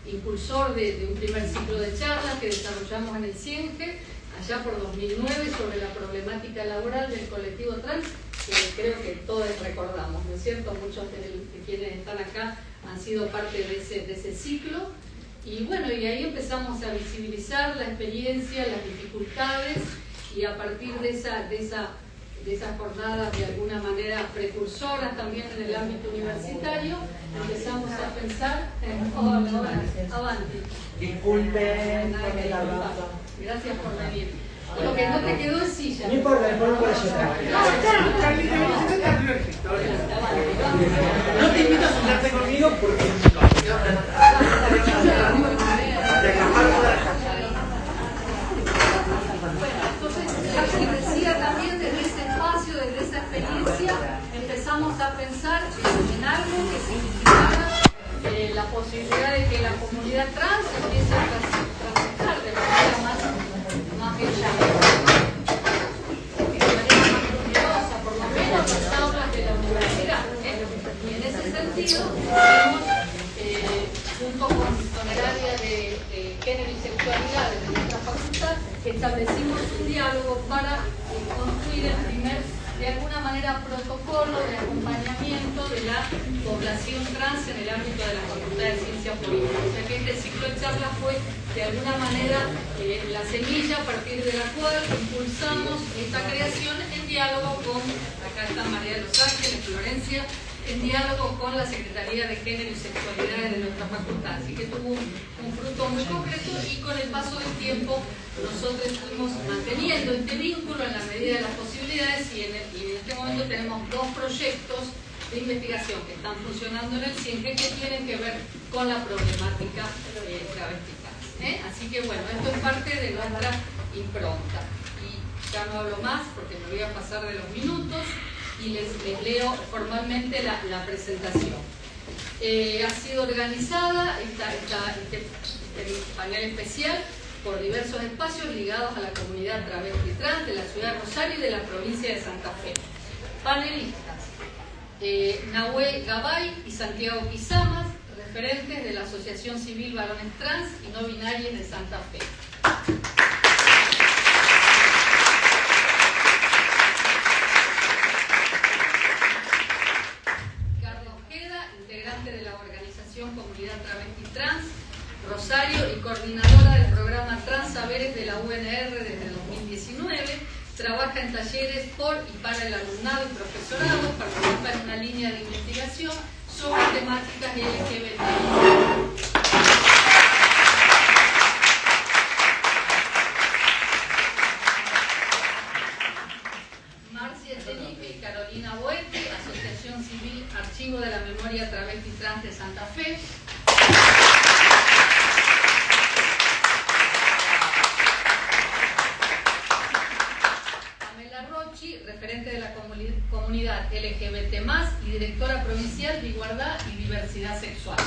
impulsor de un primer ciclo de charlas que desarrollamos en el CIENGE, allá por 2009, sobre la problemática laboral del colectivo trans, que creo que todos recordamos, ¿no es cierto? Muchos de quienes están acá han sido parte de ese ciclo. Y bueno, y ahí empezamos a visibilizar la experiencia, las dificultades, y a partir de esas jornadas de alguna manera precursoras también en el ámbito universitario, empezamos a pensar en Avanti. Disculpen por el abrazo. Gracias por venir. Lo que no te quedó es silla. No importa, después lo puedes llevar. No te invito a sentarte conmigo porque decía también desde ese espacio, desde esa experiencia, empezamos a pensar en algo que significara la posibilidad de que la comunidad trans empiece a transitar de manera más brillante, de manera más luminosa, por lo menos las aulas de la universidad. Y en ese sentido, junto con el área de género y sexualidad de nuestra facultad, establecimos un diálogo para construir el primer, de alguna manera, protocolo de acompañamiento de la población trans en el ámbito de la Facultad de Ciencias Políticas. O sea que este ciclo de charlas fue, de alguna manera, la semilla a partir de la cual impulsamos esta creación en diálogo con, acá está María de los Ángeles, Florencia, en diálogo con la Secretaría de Género y Sexualidad de nuestra facultad. Así que tuvo un fruto muy concreto, y con el paso del tiempo nosotros fuimos manteniendo este vínculo en la medida de las posibilidades, y en este momento tenemos 2 proyectos de investigación que están funcionando en el CIENGE que tienen que ver con la problemática travesticana. Así que bueno, esto es parte de nuestra impronta. Y ya no hablo más porque me voy a pasar de los minutos y les leo formalmente la presentación. Ha sido organizada este panel especial por diversos espacios ligados a la comunidad travesti trans de la ciudad de Rosario y de la provincia de Santa Fe. Panelistas: Nahue Gabay y Santiago Quizamas, referentes de la Asociación Civil Varones Trans y No Binarios de Santa Fe. De la organización Comunidad Travesti Trans Rosario y coordinadora del programa Trans Saberes de la UNR desde 2019, trabaja en talleres por y para el alumnado y profesorado, participa en una línea de investigación sobre temáticas LGBT. Marcia Echenique y Carolina Boete, Asociación Civil Archivo de la Memoria Travesti Trans de Santa Fe. Pamela Rochi, referente de la comunidad LGBT+, y directora provincial de Igualdad y Diversidad Sexual.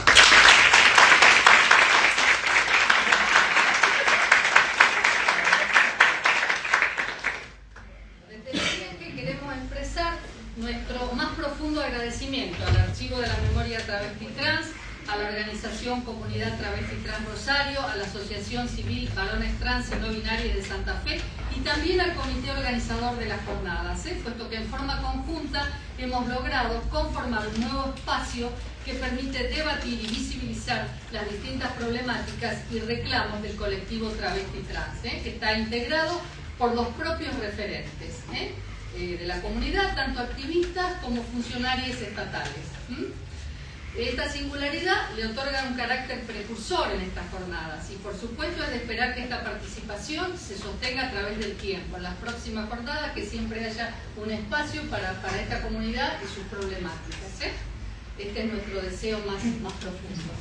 Nuestro más profundo agradecimiento al Archivo de la Memoria Travesti Trans, a la organización Comunidad Travesti Trans Rosario, a la Asociación Civil Varones Trans y No Binarios de Santa Fe, y también al comité organizador de las jornadas, puesto que en forma conjunta hemos logrado conformar un nuevo espacio que permite debatir y visibilizar las distintas problemáticas y reclamos del colectivo travesti trans, que está integrado por los propios referentes de la comunidad, tanto activistas como funcionarios estatales. Esta singularidad le otorga un carácter precursor en estas jornadas, y por supuesto es de esperar que esta participación se sostenga a través del tiempo. En las próximas jornadas, que siempre haya un espacio para esta comunidad y sus problemáticas. Este es nuestro deseo más profundo.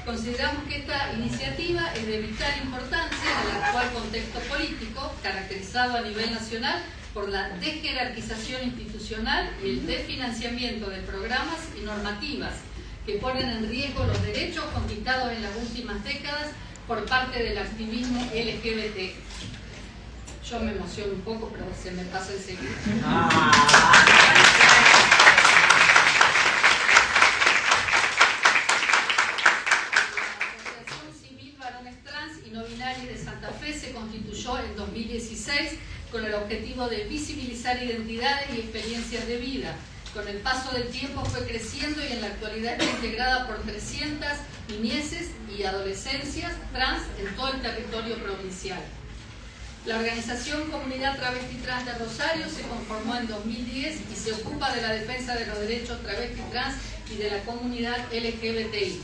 Consideramos que esta iniciativa es de vital importancia en el actual contexto político, caracterizado a nivel nacional por la desjerarquización institucional y el desfinanciamiento de programas y normativas que ponen en riesgo los derechos conquistados en las últimas décadas por parte del activismo LGBT. Yo me emociono un poco, pero se me pasa enseguida. constituyó en 2016 con el objetivo de visibilizar identidades y experiencias de vida. Con el paso del tiempo fue creciendo y en la actualidad está integrada por 300 niñeces y adolescencias trans en todo el territorio provincial. La organización Comunidad Travesti Trans de Rosario se conformó en 2010 y se ocupa de la defensa de los derechos travesti trans y de la comunidad LGBTI.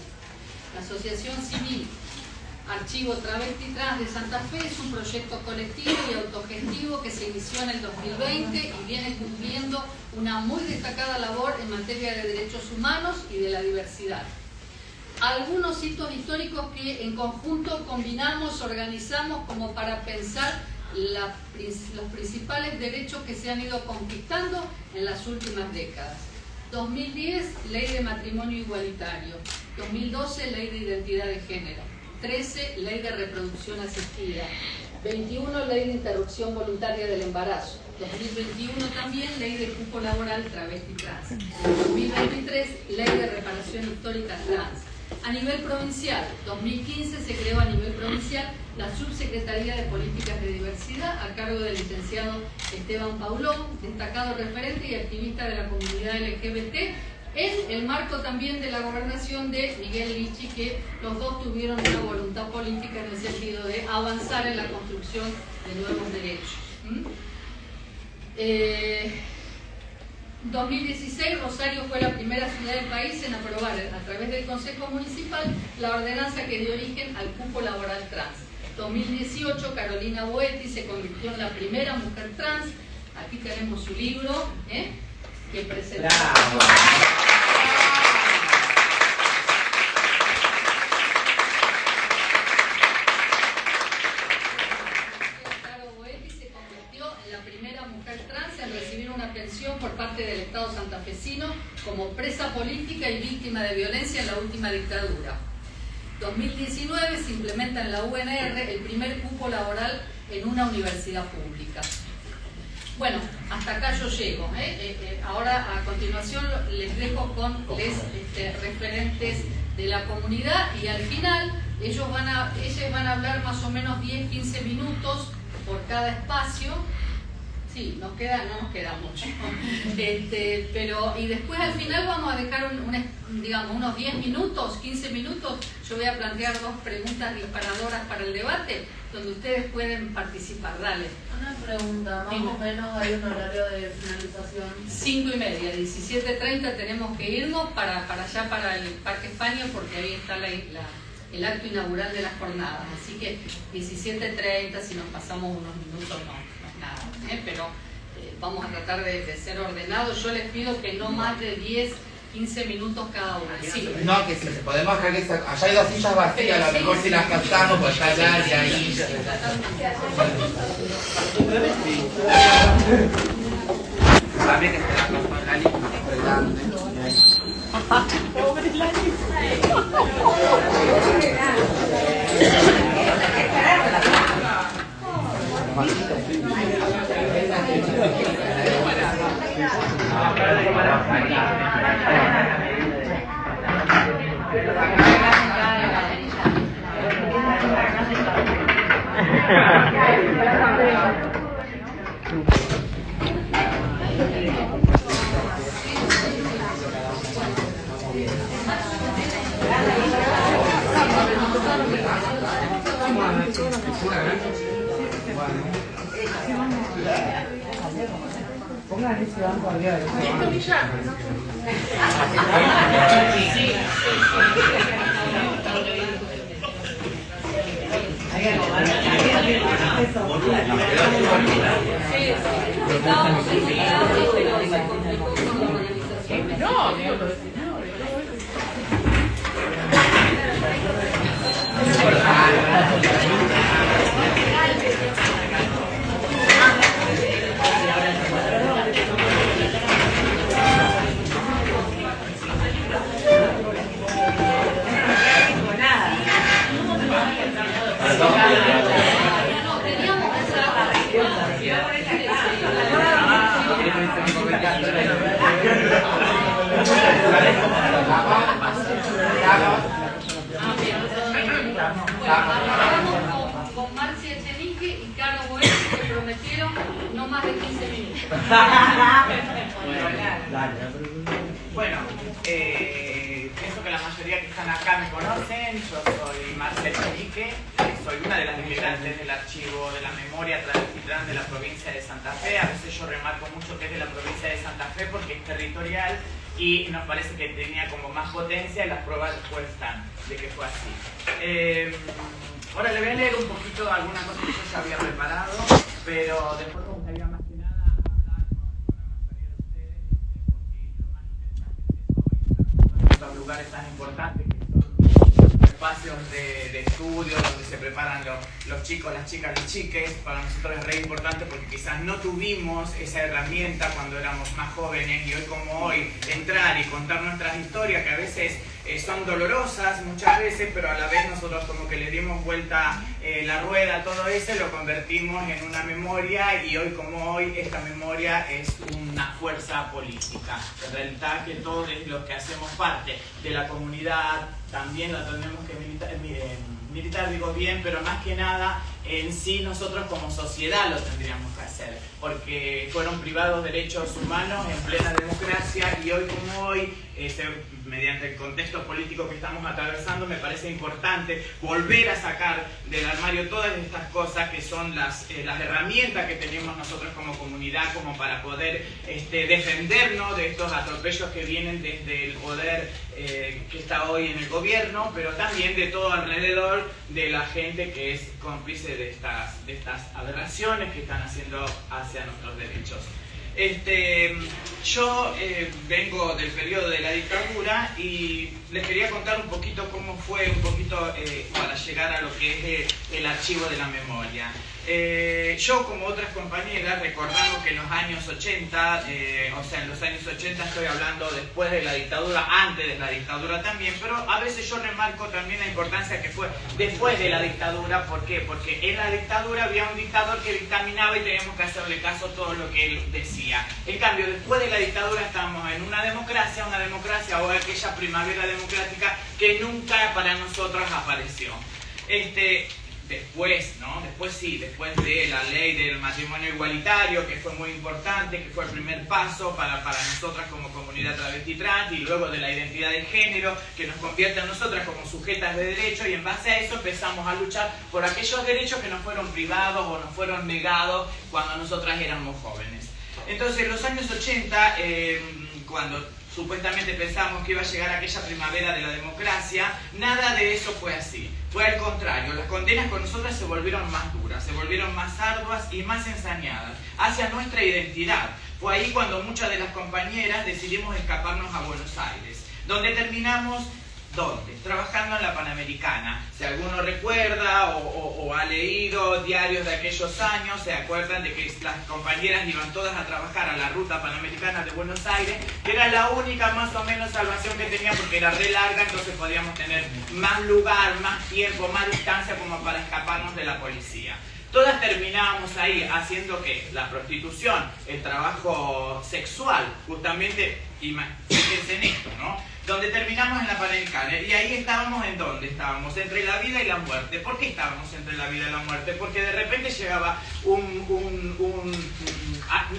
La Asociación Civil Archivo Travesti Trans de Santa Fe es un proyecto colectivo y autogestivo que se inició en el 2020 y viene cumpliendo una muy destacada labor en materia de derechos humanos y de la diversidad. Algunos hitos históricos que en conjunto combinamos, organizamos como para pensar los principales derechos que se han ido conquistando en las últimas décadas. 2010, Ley de Matrimonio Igualitario. 2012, Ley de Identidad de Género. 13, Ley de Reproducción Asistida. 21, Ley de Interrupción Voluntaria del Embarazo. 2021 también, Ley de Cupo Laboral Travesti Trans. 2023, Ley de Reparación Histórica Trans. A nivel provincial, 2015 se creó a nivel provincial la Subsecretaría de Políticas de Diversidad a cargo del licenciado Esteban Paulón, destacado referente y activista de la comunidad LGBT, en el marco también de la gobernación de Miguel Lichi, que los dos tuvieron una voluntad política en el sentido de avanzar en la construcción de nuevos derechos. 2016, Rosario fue la primera ciudad del país en aprobar a través del Consejo Municipal la ordenanza que dio origen al cupo laboral trans. 2018, Carolina Boetti se convirtió en la primera mujer trans. Aquí tenemos su libro, que presentó. Por parte del Estado santafesino como presa política y víctima de violencia en la última dictadura. 2019 se implementa en la UNR el primer cupo laboral en una universidad pública. Bueno, hasta acá yo llego. Ahora a continuación les dejo con los referentes de la comunidad y al final ellos van a hablar más o menos 10-15 minutos por cada espacio. Sí, no nos queda mucho. Y después al final vamos a dejar unos 10 minutos, 15 minutos. Yo voy a plantear 2 preguntas disparadoras para el debate, donde ustedes pueden participar. Dale. Una pregunta, más o menos hay un horario de finalización. 5:30, 17:30 tenemos que irnos para allá, para el Parque España, porque ahí está el acto inaugural de las jornadas. Así que 17:30, si nos pasamos unos minutos, no. Pero vamos a tratar de ser ordenados. Yo les pido que no más de 10-15 minutos cada uno. Sí. No, que si podemos dejar que allá hay 2 sillas vacías, a lo mejor si las cantamos, pues está allá y ahí. También que se la pasó en la lista. Pobre Lali. Pongan ese banco arriba de Vamos con Marcia Echenique prometieron no más de 15 minutos. Bueno, pienso que la mayoría que están acá me conocen. Yo soy Marcela Echenique, soy una de las integrantes del archivo de la memoria travesti trans de la provincia de Santa Fe. A veces yo remarco mucho que es de la provincia de Santa Fe porque es territorial y nos parece que tenía como más potencia y las pruebas después están de que fue así. Ahora le voy a leer un poquito alguna cosa que yo ya había preparado, pero después me gustaría más que nada hablar con la mayoría de ustedes, porque lo más interesante es estos lugares tan importantes que son espacios de estudio donde se preparan los chicos, las chicas, los chiques. Para nosotros es re importante porque quizás no tuvimos esa herramienta cuando éramos más jóvenes y hoy como hoy entrar y contar nuestras historias que a veces son dolorosas muchas veces, pero a la vez nosotros como que le dimos vuelta la rueda a todo eso y lo convertimos en una memoria y hoy como hoy esta memoria es una fuerza política. En realidad que todos los que hacemos parte de la comunidad también la tenemos que militar digo bien, pero más que nada en sí nosotros como sociedad lo tendríamos que hacer, porque fueron privados derechos humanos en plena democracia y hoy como hoy, mediante el contexto político que estamos atravesando, me parece importante volver a sacar del armario todas estas cosas que son las herramientas que tenemos nosotros como comunidad como para poder defendernos de estos atropellos que vienen desde el poder que está hoy en el gobierno, pero también de todo alrededor de la gente que es cómplice de estas aberraciones que están haciendo hacia nuestros derechos. Yo vengo del periodo de la dictadura y les quería contar un poquito cómo fue para llegar a lo que es el archivo de la memoria. Yo como otras compañeras recordamos que en los años 80, en los años 80 estoy hablando después de la dictadura, antes de la dictadura también, pero a veces yo remarco también la importancia que fue después de la dictadura. ¿Por qué? Porque en la dictadura había un dictador que dictaminaba y teníamos que hacerle caso a todo lo que él decía. En cambio, después de la dictadura estamos en una democracia o aquella primavera democrática que nunca para nosotros apareció. Después de la ley del matrimonio igualitario, que fue muy importante, que fue el primer paso para nosotras como comunidad travesti trans, y luego de la identidad de género, que nos convierte a nosotras como sujetas de derecho, y en base a eso empezamos a luchar por aquellos derechos que nos fueron privados o nos fueron negados cuando nosotras éramos jóvenes. Entonces, en los años 80, cuando supuestamente pensamos que iba a llegar aquella primavera de la democracia, nada de eso fue así. Fue al contrario, las condenas con nosotras se volvieron más duras, se volvieron más arduas y más ensañadas hacia nuestra identidad. Fue ahí cuando muchas de las compañeras decidimos escaparnos a Buenos Aires, donde terminamos trabajando en la Panamericana. Si alguno recuerda o ha leído diarios de aquellos años, se acuerdan de que las compañeras iban todas a trabajar a la ruta Panamericana de Buenos Aires, que era la única más o menos salvación que tenía porque era re larga, entonces podíamos tener más lugar, más tiempo, más distancia como para escaparnos de la policía. Todas terminábamos ahí haciendo ¿qué? La prostitución, el trabajo sexual, justamente, fíjense en esto, ¿no? Donde terminamos en la Panamericana. Y ahí estábamos ¿en dónde? Estábamos entre la vida y la muerte. ¿Por qué estábamos entre la vida y la muerte? Porque de repente llegaba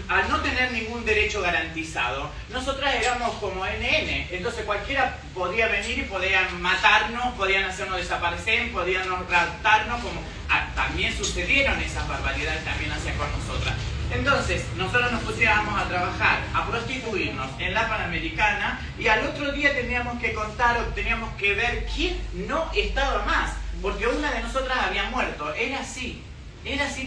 al no tener ningún derecho garantizado, nosotras éramos como NN, entonces cualquiera podía venir y podían matarnos, podían hacernos desaparecer, podían raptarnos, como también sucedieron esas barbaridades también hacia con nosotras. Entonces, nosotros nos pusiéramos a trabajar, a prostituirnos en la Panamericana y al otro día teníamos que contar o teníamos que ver quién no estaba más, porque una de nosotras había muerto. Era así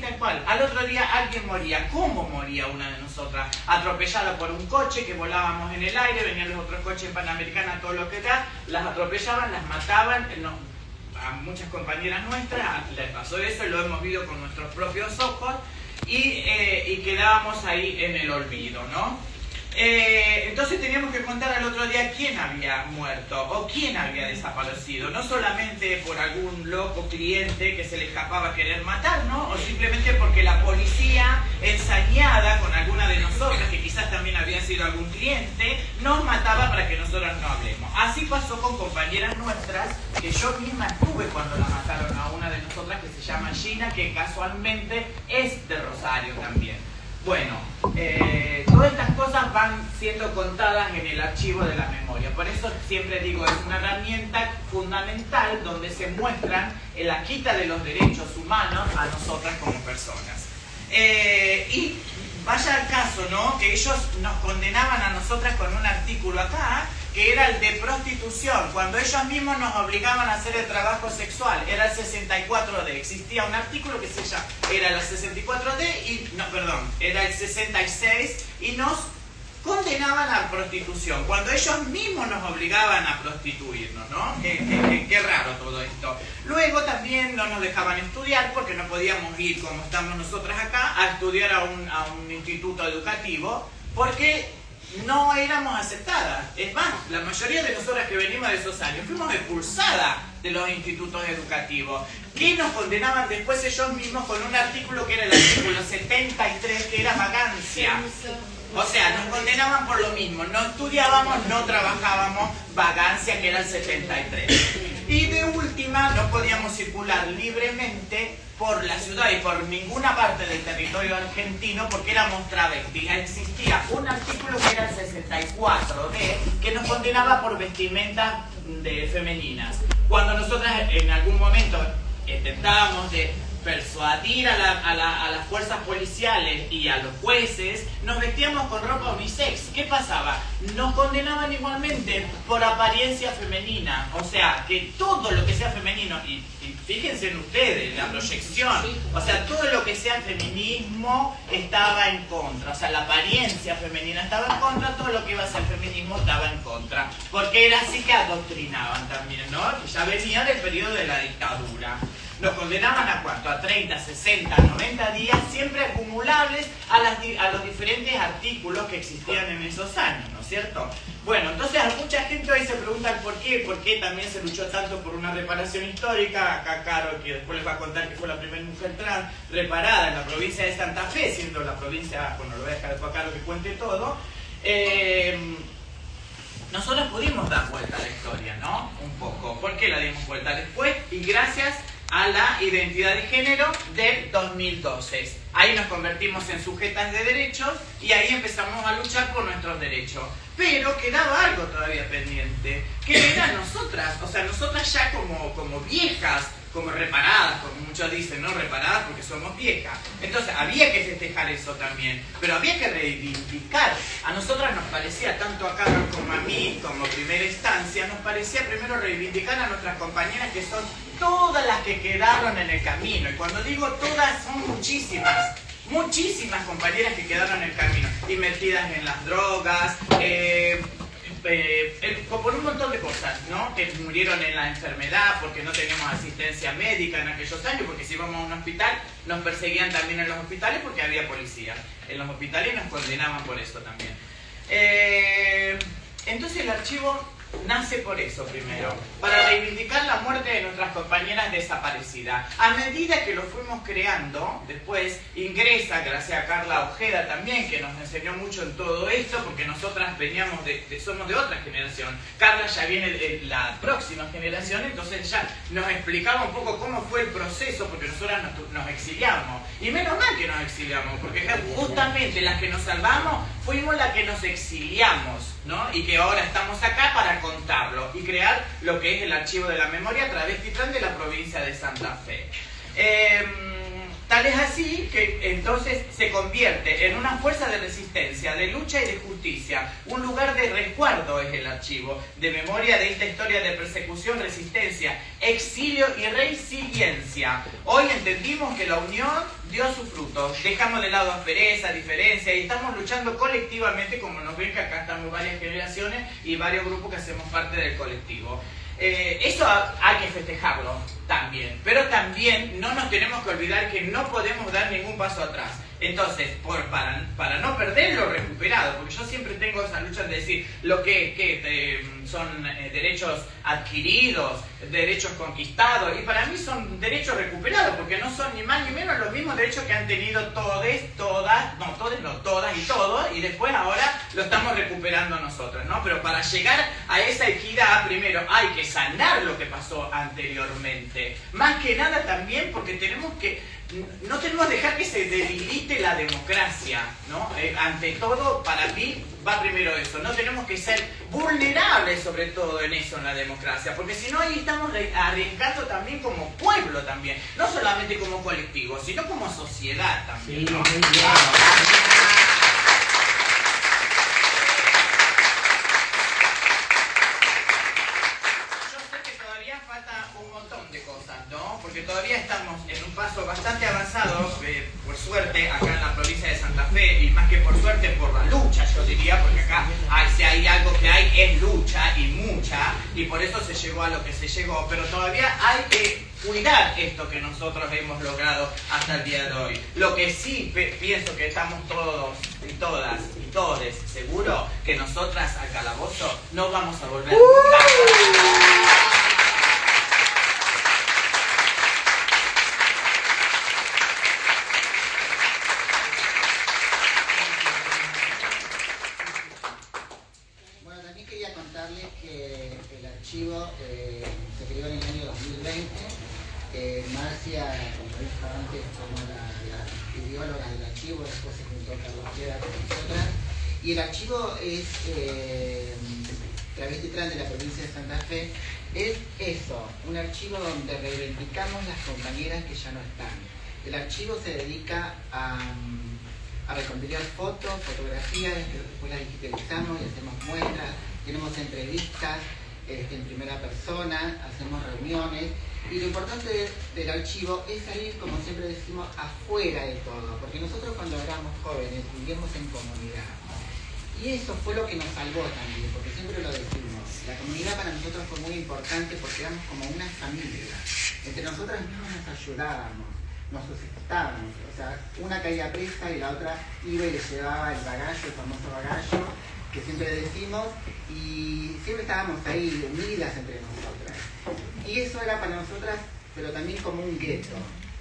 tal cual. Al otro día alguien moría. ¿Cómo moría una de nosotras? Atropellada por un coche que volábamos en el aire, venían los otros coches en Panamericana, todo lo que da, las atropellaban, las mataban. A muchas compañeras nuestras les pasó eso y lo hemos visto con nuestros propios ojos. Y quedábamos ahí en el olvido, ¿no? Entonces teníamos que contar al otro día quién había muerto o quién había desaparecido, no solamente por algún loco cliente que se le escapaba a querer matar, ¿no? O simplemente porque la policía, ensañada con alguna de nosotras, que quizás también había sido algún cliente, nos mataba para que nosotras no hablemos. Así pasó con compañeras nuestras, que yo misma estuve cuando la mataron a una de nosotras, que se llama Gina, que casualmente es de Rosario también. Bueno, todas estas cosas van siendo contadas en el archivo de la memoria. Por eso siempre digo, es una herramienta fundamental donde se muestran la quita de los derechos humanos a nosotras como personas. Y vaya al caso, ¿no? Que ellos nos condenaban a nosotras con un artículo acá, que era el de prostitución, cuando ellos mismos nos obligaban a hacer el trabajo sexual. Era el 64D. Existía un artículo que se llama, era el 64D y, no, perdón, era el 66 y nos condenaban a prostitución, cuando ellos mismos nos obligaban a prostituirnos, ¿no? Qué raro todo esto. Luego también no nos dejaban estudiar porque no podíamos ir, como estamos nosotras acá, a estudiar a un instituto educativo, porque no éramos aceptadas. Es más, la mayoría de nosotras que venimos de esos años fuimos expulsadas de los institutos educativos, que nos condenaban después ellos mismos con un artículo que era el artículo 73, que era vagancia. O sea, nos condenaban por lo mismo, no estudiábamos, no trabajábamos, vagancia, que era el 73. Y de última, no podíamos circular libremente por la ciudad y por ninguna parte del territorio argentino porque éramos travestis. Existía un artículo que era el 64D que nos condenaba por vestimentas femeninas. Cuando nosotras en algún momento intentábamos de persuadir a las fuerzas policiales y a los jueces, nos vestíamos con ropa unisex. ¿Qué pasaba? Nos condenaban igualmente por apariencia femenina. O sea, que todo lo que sea femenino, y fíjense en ustedes, la proyección, o sea, todo lo que sea feminismo estaba en contra. O sea, la apariencia femenina estaba en contra, todo lo que iba a ser feminismo estaba en contra. Porque era así que adoctrinaban también, ¿no? Que ya venía del periodo de la dictadura. Nos condenaban a ¿cuánto? A 30, 60, 90 días, siempre acumulables a los diferentes artículos que existían en esos años, ¿no es cierto? Bueno, entonces a mucha gente hoy se pregunta el por qué también se luchó tanto por una reparación histórica. Acá Caro, que después les va a contar que fue la primera mujer trans reparada en la provincia de Santa Fe, siendo la provincia, bueno, lo voy a dejar después a Caro que cuente todo. Nosotros pudimos dar vuelta a la historia, ¿no? Un poco. ¿Por qué la dimos vuelta después? Y gracias a la identidad de género del 2012. Ahí nos convertimos en sujetas de derechos y ahí empezamos a luchar por nuestros derechos. Pero quedaba algo todavía pendiente, que era nosotras, o sea, nosotras ya como viejas, como reparadas, como muchos dicen, ¿no? Reparadas porque somos viejas. Entonces había que festejar eso también, pero había que reivindicar. A nosotras nos parecía, tanto a Carlos como a mí, como primera instancia, nos parecía primero reivindicar a nuestras compañeras, que son todas las que quedaron en el camino. Y cuando digo todas, son muchísimas. Muchísimas compañeras que quedaron en el camino, y metidas en las drogas, por un montón de cosas, ¿no? Que murieron en la enfermedad porque no teníamos asistencia médica en aquellos años, porque si íbamos a un hospital nos perseguían también en los hospitales porque había policía en los hospitales y nos condenaban por eso también. Entonces el archivo nace por eso primero, para reivindicar la muerte de nuestras compañeras desaparecidas. A medida que lo fuimos creando, después ingresa, gracias a Carla Ojeda también, que nos enseñó mucho en todo esto, porque nosotras veníamos somos de otra generación. Carla ya viene de la próxima generación, entonces ya nos explicaba un poco cómo fue el proceso, porque nosotras nos exiliamos. Y menos mal que nos exiliamos, porque justamente las que nos salvamos fuimos las que nos exiliamos, ¿no? Y que ahora estamos acá para contarlo y crear lo que es el archivo de la memoria Travesti Trans de la provincia de Santa Fe. Tal es así que entonces se convierte en una fuerza de resistencia, de lucha y de justicia. Un lugar de resguardo es el archivo, de memoria de esta historia de persecución, resistencia, exilio y resiliencia. Hoy entendimos que la unión dio sus frutos. Dejamos de lado aspereza, diferencia y estamos luchando colectivamente, como nos ven que acá estamos varias generaciones y varios grupos que hacemos parte del colectivo. Eso hay que festejarlo también, pero también no nos tenemos que olvidar que no podemos dar ningún paso atrás. Entonces, para no perder lo recuperado, porque yo siempre tengo esa lucha de decir lo que son derechos adquiridos, derechos conquistados, y para mí son derechos recuperados, porque no son ni más ni menos los mismos derechos que han tenido todas y todos, y después ahora lo estamos recuperando nosotros, ¿no? Pero para llegar a esa equidad, primero hay que sanar lo que pasó anteriormente. Más que nada también porque no tenemos que dejar que se debilite la democracia, ¿no? Ante todo, para mí, va primero eso. No tenemos que ser vulnerables, sobre todo en eso, en la democracia, porque si no, ahí estamos arriesgando también como pueblo también, no solamente como colectivo, sino como sociedad también, ¿no? Sí, muy bien. Porque todavía estamos en un paso bastante avanzado, por suerte, acá en la provincia de Santa Fe, y más que por suerte, por la lucha, yo diría, porque acá si hay algo que hay es lucha y mucha, y por eso se llegó a lo que se llegó, pero todavía hay que cuidar esto que nosotros hemos logrado hasta el día de hoy. Lo que sí pienso que estamos todos y todas y todes seguro que nosotras al calabozo no vamos a volver nunca. Se creó en el año 2020. Marcia, como dijo antes, como la ideóloga del archivo, después se juntó Carlos Piedra con nosotras. Y el archivo es Travesti Trans de la provincia de Santa Fe. Es eso, un archivo donde reivindicamos las compañeras que ya no están. El archivo se dedica a recopilar fotos, fotografías, que después las digitalizamos y hacemos muestras, tenemos entrevistas en primera persona, hacemos reuniones, y lo importante del archivo es salir, como siempre decimos, afuera de todo, porque nosotros cuando éramos jóvenes vivíamos en comunidad, y eso fue lo que nos salvó también, porque siempre lo decimos, la comunidad para nosotros fue muy importante porque éramos como una familia, entre nosotras mismas nos ayudábamos, nos sustentábamos, o sea, una caía presa y la otra iba y le llevaba el bagallo, el famoso bagallo, que siempre decimos, y siempre estábamos ahí unidas entre nosotras. Y eso era para nosotras, pero también como un gueto,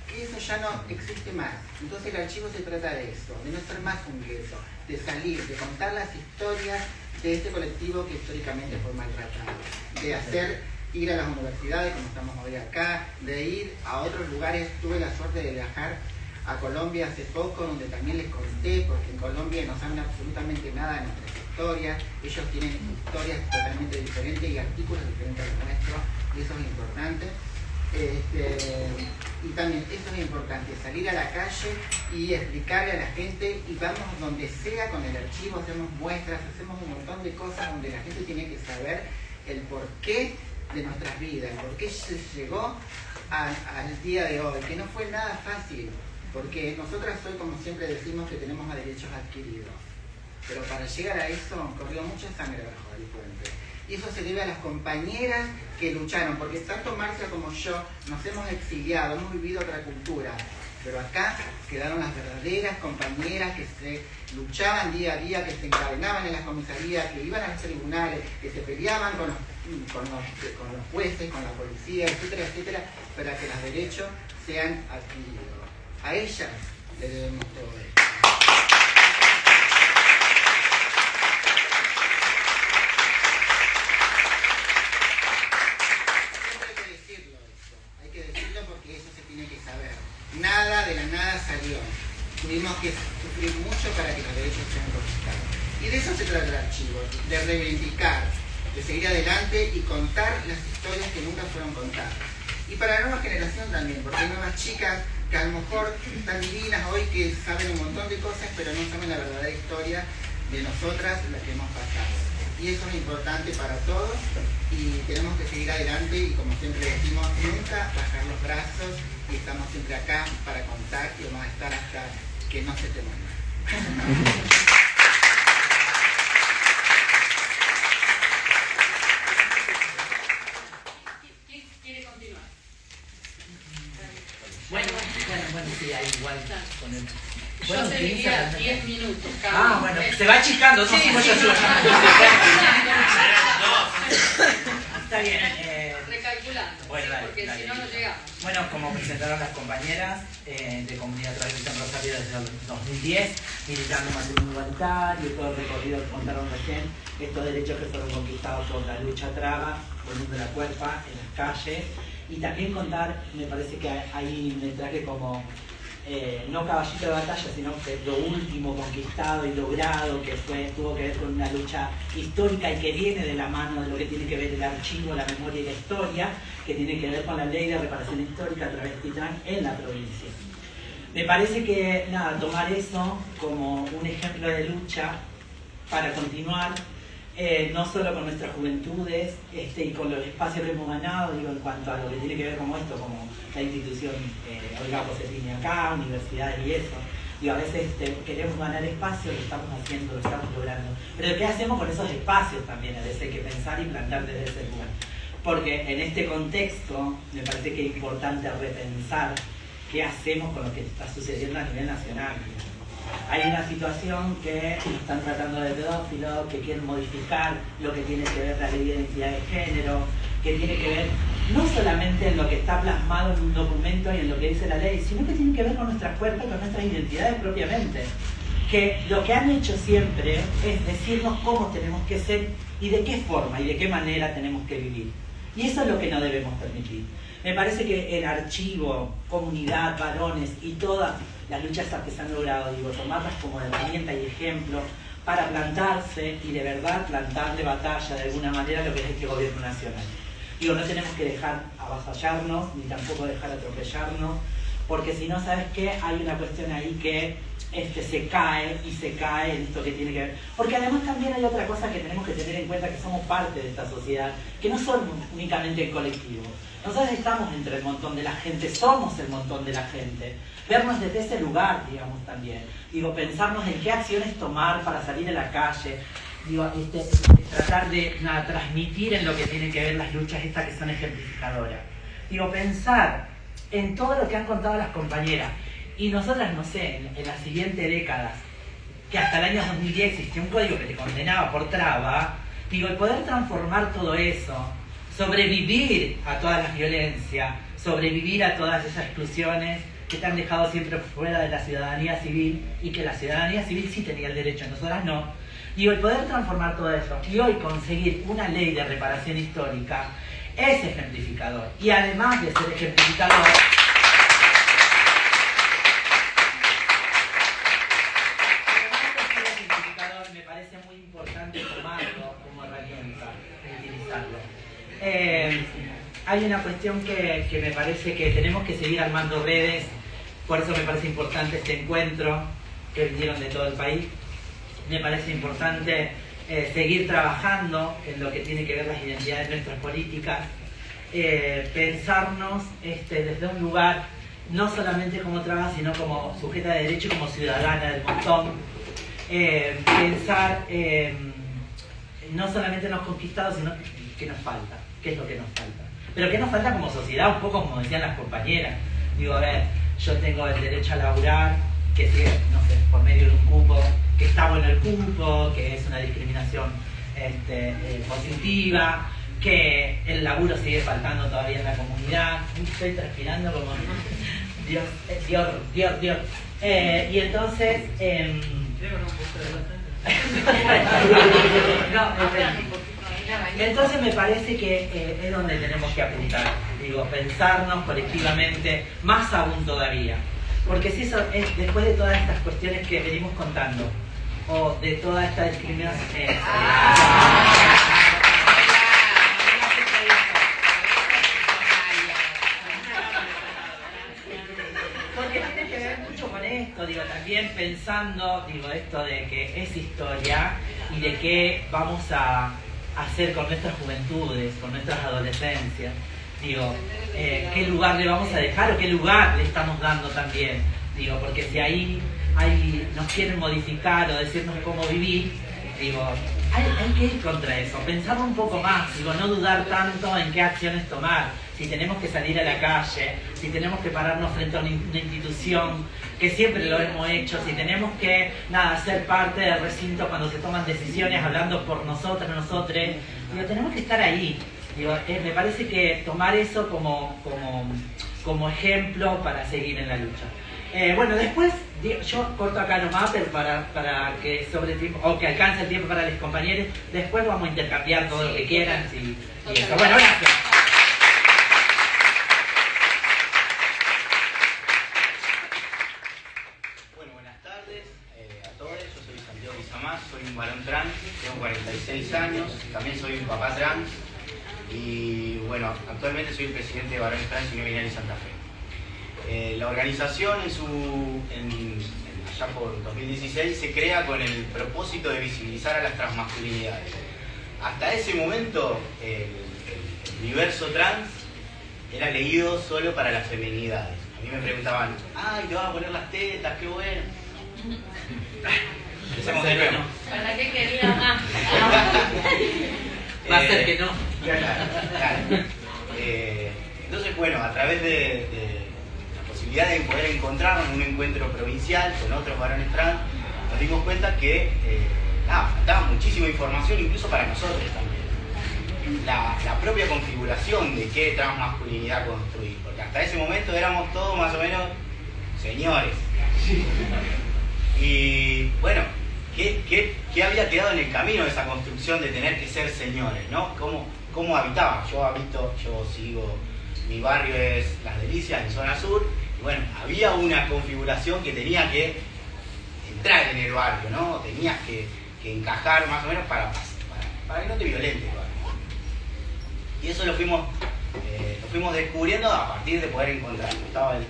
que eso ya no existe más. Entonces el archivo se trata de eso, de no ser más un gueto, de salir, de contar las historias de este colectivo que históricamente fue maltratado, de hacer ir a las universidades, como estamos hoy acá, de ir a otros lugares. Tuve la suerte de viajar a Colombia hace poco, donde también les conté, porque en Colombia no saben absolutamente nada de nuestras historias, ellos tienen historias totalmente diferentes y artículos diferentes a los nuestros, y eso es importante. Y también eso es importante, salir a la calle y explicarle a la gente, y vamos donde sea con el archivo, hacemos muestras, hacemos un montón de cosas donde la gente tiene que saber el porqué de nuestras vidas, el por qué se llegó al día de hoy, que no fue nada fácil, porque nosotras hoy, como siempre decimos, que tenemos a derechos adquiridos, pero para llegar a eso corrió mucha sangre bajo el puente. Y eso se debe a las compañeras que lucharon, porque tanto Marcia como yo nos hemos exiliado, hemos vivido otra cultura, pero acá quedaron las verdaderas compañeras que se luchaban día a día, que se encadenaban en las comisarías, que iban a los tribunales, que se peleaban con los jueces, con la policía, etcétera, etcétera, para que los derechos sean adquiridos. A ellas le debemos todo esto. Nada de la nada salió. Tuvimos que sufrir mucho para que los derechos sean conquistados. Y de eso se trata el archivo, de reivindicar, de seguir adelante y contar las historias que nunca fueron contadas. Y para la nueva generación también, porque hay nuevas chicas que a lo mejor están divinas hoy, que saben un montón de cosas, pero no saben la verdadera historia de nosotras, las que hemos pasado. Y eso es importante para todos, y tenemos que seguir adelante, y como siempre decimos, nunca bajar los brazos, y estamos siempre acá para contar, y vamos a estar hasta que no se te muera. ¿Quiere continuar? Bueno, sí, hay igual con el... Yo te diría 10 minutos. Ah, bueno, se va achicando, no, Sí, yo sí, ayudo. no. Está bien. Recalculando, Bueno, dale, porque dale. si no, no llegamos. Bueno, como presentaron las compañeras de Comunidad Travesti en Rosario desde el 2010, militando matrimonio igualitario, todo el recorrido que contaron recién, estos derechos que fueron conquistados por la lucha traba, poniendo la cuerpa en las calles, y también contar, me parece que ahí me traje como, no caballito de batalla, sino que lo último conquistado y logrado, que tuvo que ver con una lucha histórica y que viene de la mano de lo que tiene que ver el archivo, la memoria y la historia, que tiene que ver con la ley de reparación histórica travesti trans en la provincia. Me parece que, nada, tomar eso como un ejemplo de lucha para continuar, no solo con nuestras juventudes y con los espacios que hemos ganado, digo, en cuanto a lo que tiene que ver como esto, como la institución Olga Posetini acá, universidades y eso. Digo, a veces queremos ganar espacios, lo estamos haciendo, lo estamos logrando. Pero ¿qué hacemos con esos espacios también? A veces hay que pensar y plantar desde ese lugar. Porque en este contexto me parece que es importante repensar qué hacemos con lo que está sucediendo a nivel nacional. Hay una situación que nos están tratando de pedófilos, que quieren modificar lo que tiene que ver la ley de identidad de género, que tiene que ver no solamente en lo que está plasmado en un documento y en lo que dice la ley, sino que tiene que ver con nuestras cuerpos y con nuestras identidades propiamente. Que lo que han hecho siempre es decirnos cómo tenemos que ser y de qué forma y de qué manera tenemos que vivir. Y eso es lo que no debemos permitir. Me parece que el archivo, comunidad, varones y todas las luchas que se han logrado, digo, tomarlas como herramienta y ejemplo para plantarse y de verdad plantarle batalla de alguna manera a lo que es este gobierno nacional. Digo, no tenemos que dejar avasallarnos, ni tampoco dejar atropellarnos, porque si no, ¿sabes qué? Hay una cuestión ahí que se cae y se cae en esto que tiene que ver. Porque además también hay otra cosa que tenemos que tener en cuenta, que somos parte de esta sociedad, que no somos únicamente el colectivo. Nosotros estamos entre el montón de la gente, somos el montón de la gente. Vernos desde ese lugar, digamos, también. Digo, pensarnos en qué acciones tomar para salir a la calle. Digo, tratar de transmitir en lo que tienen que ver las luchas estas que son ejemplificadoras. Digo, pensar en todo lo que han contado las compañeras. Y nosotras, no sé, en las siguientes décadas, que hasta el año 2010 existía un código que te condenaba por traba, digo, el poder transformar todo eso, sobrevivir a todas las violencias, sobrevivir a todas esas exclusiones que te han dejado siempre fuera de la ciudadanía civil, y que la ciudadanía civil sí tenía el derecho, nosotras no. Digo, el poder transformar todo eso y hoy conseguir una ley de reparación histórica es ejemplificador. Y además de ser ejemplificador, me parece muy importante tomarlo como herramienta y utilizarlo. Hay una cuestión que me parece que tenemos que seguir armando redes, por eso me parece importante este encuentro que vinieron de todo el país. Me parece importante seguir trabajando en lo que tiene que ver las identidades de nuestras políticas, pensarnos desde un lugar no solamente como traba, sino como sujeta de derecho y como ciudadana del montón. Pensar no solamente en los conquistados, sino qué nos falta, qué es lo que nos falta. Pero qué nos falta como sociedad, un poco como decían las compañeras. Digo, a ver, yo tengo el derecho a laburar, que sigue, no sé, por medio de un cupo, que está bueno el cupo, que es una discriminación positiva, que el laburo sigue faltando todavía en la comunidad. Estoy transpirando como Dios. Y entonces entonces me parece que es donde tenemos que apuntar, digo, pensarnos colectivamente, más aún todavía, porque si eso es después de todas estas cuestiones que venimos contando, o de toda esta discriminación, porque tiene que ver mucho con esto, digo, también pensando, digo, esto de que es historia y de qué vamos a hacer con nuestras juventudes, con nuestras adolescencias, digo, qué lugar le vamos a dejar o qué lugar le estamos dando también, digo, porque si ahí nos quieren modificar o decirnos cómo vivir, digo, hay que ir contra eso, pensarlo un poco más, digo, no dudar tanto en qué acciones tomar, si tenemos que salir a la calle, si tenemos que pararnos frente a una institución, que siempre lo hemos hecho, si tenemos que, ser parte del recinto cuando se toman decisiones hablando por nosotros, digo, tenemos que estar ahí. Digo, me parece que tomar eso como ejemplo para seguir en la lucha. Bueno, después, yo corto acá nomás, pero para que sobre el tiempo, o que alcance el tiempo para los compañeros, después vamos a intercambiar todo lo que quieran. Y eso. Bueno, gracias. Bueno, buenas tardes a todos. Yo soy Santiago Isamás, soy un varón trans, tengo 46 años, también soy un papá trans. Y bueno, actualmente soy el presidente de Varones Trans y No Binarios Santa Fe. La organización allá por 2016 se crea con el propósito de visibilizar a las transmasculinidades. Hasta ese momento el universo trans era leído solo para las feminidades. A mí me preguntaban, ay, te vas a poner las tetas, qué bueno. Empecemos de nuevo. ¿Para qué quería más? Va a ser que no. Claro. Entonces, bueno, a través de la posibilidad de poder encontrarnos en un encuentro provincial con otros varones trans, nos dimos cuenta que faltaba muchísima información, incluso para nosotros también. La propia configuración de qué transmasculinidad construir, porque hasta ese momento éramos todos más o menos señores. Y bueno, ¿qué había quedado en el camino de esa construcción de tener que ser señores, ¿no? ¿Cómo habitaba? Yo sigo, mi barrio es Las Delicias, en zona sur, y bueno, había una configuración que tenía que entrar en el barrio, ¿no? Tenías que encajar más o menos para que no te violentes el barrio. Y eso lo fuimos descubriendo a partir de poder encontrar. Estaba el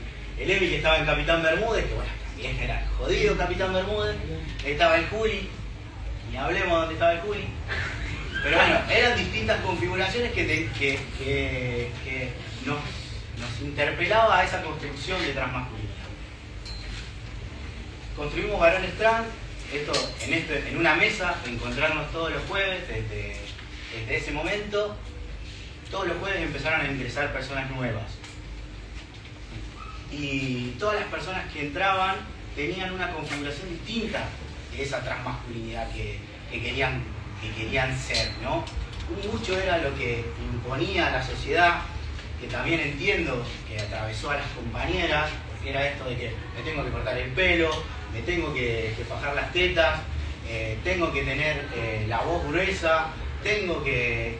Emi, que estaba en Capitán Bermúdez, que bueno, también era el jodido Capitán Bermúdez. Estaba el Juli, ni hablemos dónde estaba el Juli. Pero bueno, eran distintas configuraciones que nos interpelaba a esa construcción de transmasculinidad. Construimos Varones Trans, en una mesa, encontrarnos todos los jueves, desde ese momento, todos los jueves empezaron a ingresar personas nuevas. Y todas las personas que entraban tenían una configuración distinta de esa transmasculinidad que querían ser, ¿no? Mucho era lo que imponía la sociedad, que también entiendo que atravesó a las compañeras, porque era esto de que me tengo que cortar el pelo, me tengo que fajar las tetas, tengo que tener la voz gruesa, tengo que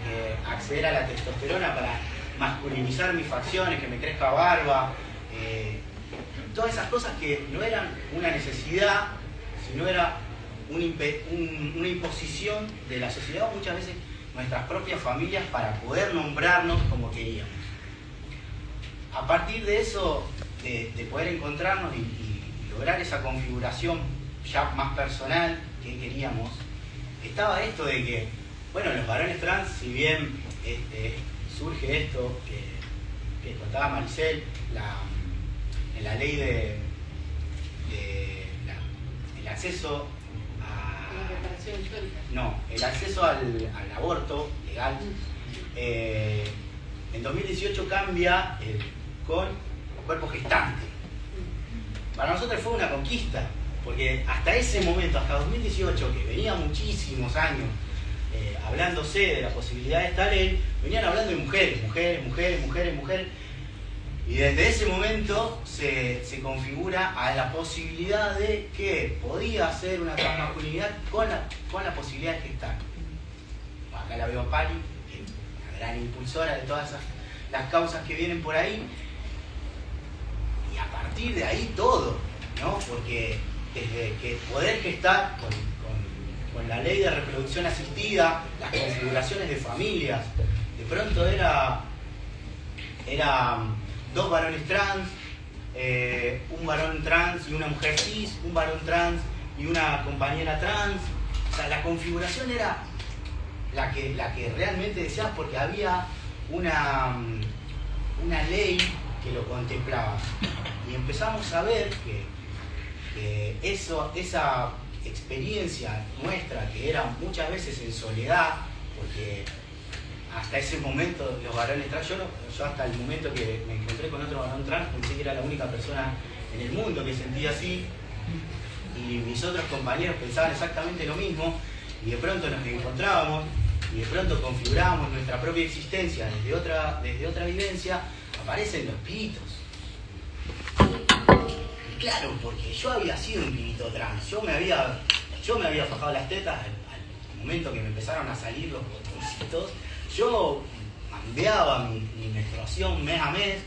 acceder a la testosterona para masculinizar mis facciones, que me crezca barba, todas esas cosas que no eran una necesidad, sino era una imposición de la sociedad, o muchas veces nuestras propias familias, para poder nombrarnos como queríamos. A partir de eso, de poder encontrarnos y lograr esa configuración ya más personal que queríamos, estaba esto de que, bueno, los varones trans, si bien surge esto que contaba Maricel, en la ley el acceso el acceso al aborto legal, en 2018 cambia con cuerpo gestante. Para nosotros fue una conquista, porque hasta ese momento, hasta 2018, que venía muchísimos años hablándose de la posibilidad de esta ley, venían hablando de mujeres. Y desde ese momento se configura a la posibilidad de que podía ser una transmasculinidad con la posibilidad de gestar. Acá la veo a Pali, que es una gran impulsora de todas las causas que vienen por ahí. Y a partir de ahí todo, ¿no? Porque desde que poder gestar con la ley de reproducción asistida, las configuraciones de familias, de pronto era 2 varones trans, un varón trans y una mujer cis, un varón trans y una compañera trans. O sea, la configuración era la que realmente deseabas, porque había una ley que lo contemplaba. Y empezamos a ver que esa experiencia nuestra, que era muchas veces en soledad, porque hasta ese momento los varones trans, yo hasta el momento que me encontré con otro varón trans pensé que era la única persona en el mundo que sentía así, y mis otros compañeros pensaban exactamente lo mismo, y de pronto nos encontrábamos y de pronto configurábamos nuestra propia existencia desde otra vivencia. Aparecen los pibitos. Y claro, porque yo había sido un pibito trans, yo me había fajado las tetas al momento que me empezaron a salir los botoncitos. Yo cambiaba mi menstruación mes a mes.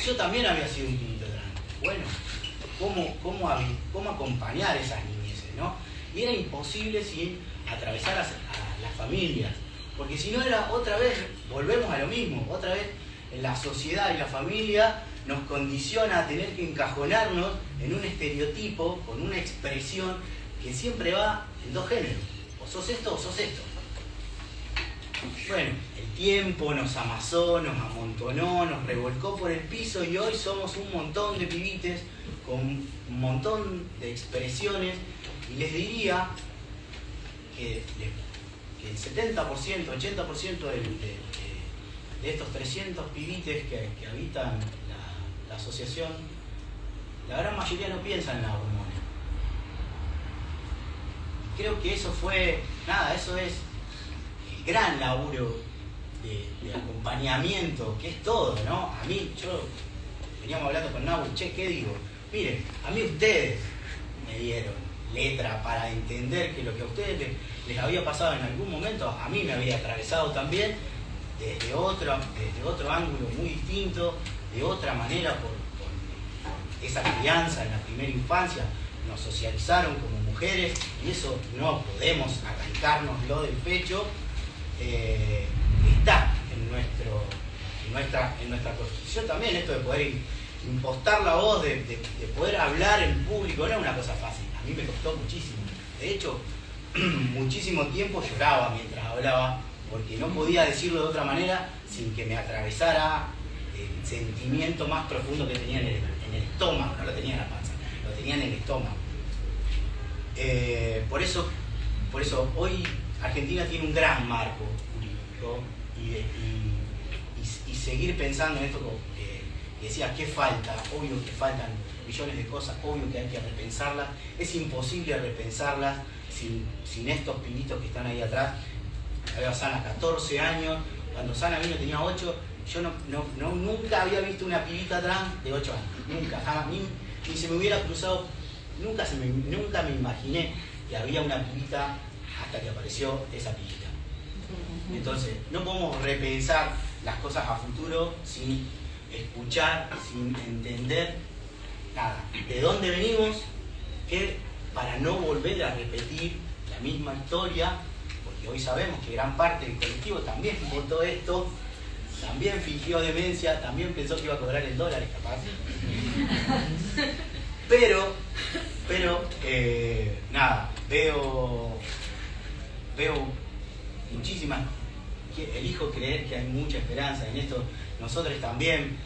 Yo también había sido un pibito trans. Bueno, ¿cómo acompañar esas niñeces, no? Y era imposible sin atravesar a las familias, porque si no era otra vez, volvemos a lo mismo, otra vez la sociedad y la familia nos condiciona a tener que encajonarnos en un estereotipo, con una expresión que siempre va en dos géneros, o sos esto o sos esto. Bueno, el tiempo nos amasó, nos amontonó, nos revolcó por el piso y hoy somos un montón de pibites con un montón de expresiones, y les diría que el 70%, 80% de estos 300 pibites que habitan la asociación, la gran mayoría no piensa en la hormona. Creo que eso es el gran laburo de acompañamiento, que es todo, ¿no? A mí, veníamos hablando con Nau, ¿qué digo? Miren, a mí ustedes me dieron letra para entender que lo que a ustedes les había pasado en algún momento, a mí me había atravesado también desde otro ángulo muy distinto, de otra manera, por esa crianza en la primera infancia. Nos socializaron como mujeres y eso no podemos arrancárnoslo del pecho. Está en nuestra constitución también, esto de poder impostar la voz, de poder hablar en público, no es una cosa fácil. A mí me costó muchísimo. De hecho, muchísimo tiempo lloraba mientras hablaba, porque no podía decirlo de otra manera sin que me atravesara el sentimiento más profundo que tenía en el estómago. No lo tenía en la panza, lo tenía en el estómago. Por eso hoy Argentina tiene un gran marco jurídico, y seguir pensando en esto que decía, ¿qué falta? Obvio que faltan millones de cosas, obvio que hay que repensarlas. Es imposible repensarlas sin estos pibitos que están ahí atrás. Había Sana 14 años, cuando Sana vino tenía 8, yo nunca había visto una pibita trans de 8 años, nunca, jamás, ni se me hubiera cruzado, nunca me imaginé que había una pibita hasta que apareció esa pibita. Entonces, no podemos repensar las cosas a futuro sin escuchar, sin entender nada, de dónde venimos, para no volver a repetir la misma historia, porque hoy sabemos que gran parte del colectivo también votó esto, también fingió demencia, también pensó que iba a cobrar el dólar, capaz. Pero nada, veo muchísimas, elijo creer que hay mucha esperanza en esto. Nosotros también